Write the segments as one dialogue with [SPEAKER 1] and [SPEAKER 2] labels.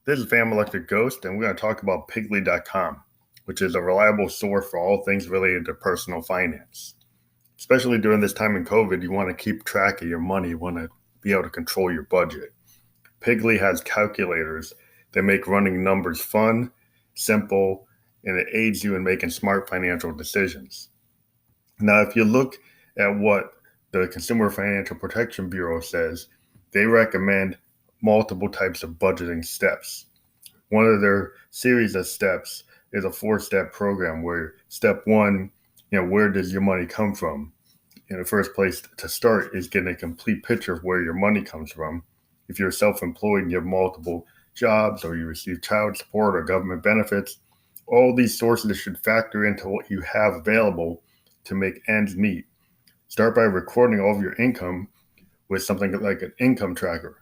[SPEAKER 1] This is Fam Electric Ghost, and we're going to talk about Pigly.com, which is a reliable source for all things related to personal finance. Especially during this time in COVID, you want to keep track of your money. You want to be able to control your budget. Pigly has calculators that make running numbers fun, simple, and it aids you in making smart financial decisions. Now, if you look at what the Consumer Financial Protection Bureau says, they recommend multiple types of budgeting steps. One of their series of steps is a 4-step program where step one, where does your money come from? In the first place to start is getting a complete picture of where your money comes from. If you're self-employed and you have multiple jobs or you receive child support or government benefits, all these sources should factor into what you have available to make ends meet. Start by recording all of your income with something like an income tracker.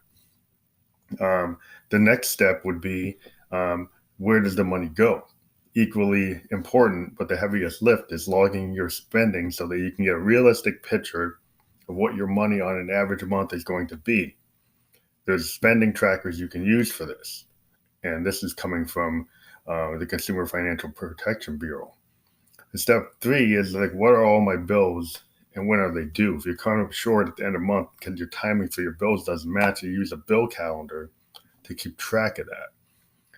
[SPEAKER 1] The next step would be where does the money go? Equally important, but the heaviest lift is logging your spending so that you can get a realistic picture of what your money on an average month is going to be. There's spending trackers you can use for this. And this is coming from the Consumer Financial Protection Bureau. And step 3 is what are all my bills and when are they due? If you're kind of short at the end of the month because your timing for your bills doesn't match, you use a bill calendar to keep track of that.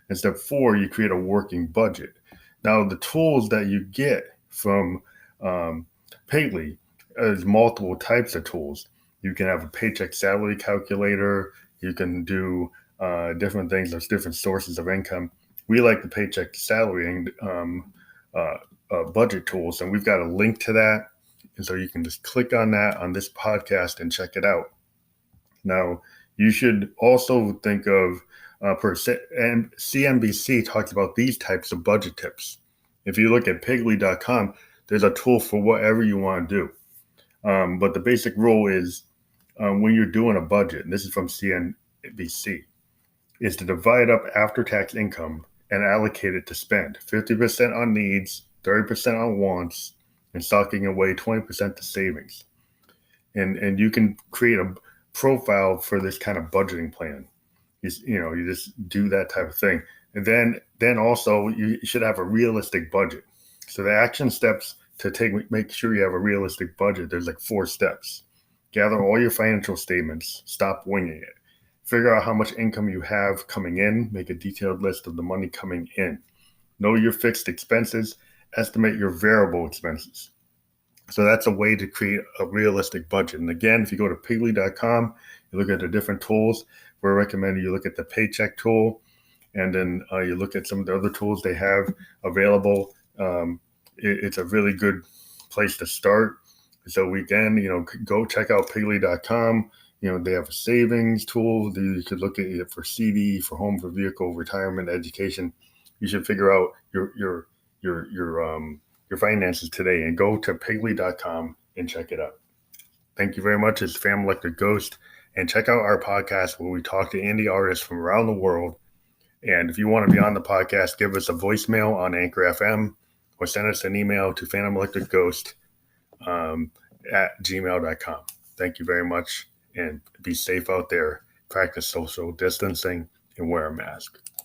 [SPEAKER 1] And step 4, you create a working budget. Now, the tools that you get from Payly, there's multiple types of tools. You can have a paycheck salary calculator. You can do different things. There's different sources of income. We like the paycheck salary budget tools, and we've got a link to that. And so you can just click on that on this podcast and check it out. Now, you should also think of and CNBC talks about these types of budget tips. If you look at Pigly.com, there's a tool for whatever you want to do. But the basic rule is when you're doing a budget, and this is from CNBC, is to divide up after-tax income and allocate it to spend. 50% on needs, 30% on wants, and stocking away 20% to savings. And you can create a profile for this kind of budgeting plan. You just do that type of thing. And then also you should have a realistic budget. So the action steps to make sure you have a realistic budget, there's 4 steps. Gather all your financial statements, stop winging it. Figure out how much income you have coming in, make a detailed list of the money coming in. Know your fixed expenses, estimate your variable expenses. So that's a way to create a realistic budget. And again, if you go to Pigly.com, you look at the different tools. We're recommending you look at the Paycheck tool, and then you look at some of the other tools they have available. It's a really good place to start. So again, go check out Pigly.com. They have a savings tool. You could look at it for CD, for home, for vehicle, retirement, education. You should figure out your finances today and go to Pigly.com and check it out. Thank you very much. It's Fam Electric Ghost. And check out our podcast where we talk to indie artists from around the world. And if you want to be on the podcast, give us a voicemail on Anchor FM or send us an email to phantomelectricghost at gmail.com. Thank you very much, and be safe out there. Practice social distancing and wear a mask.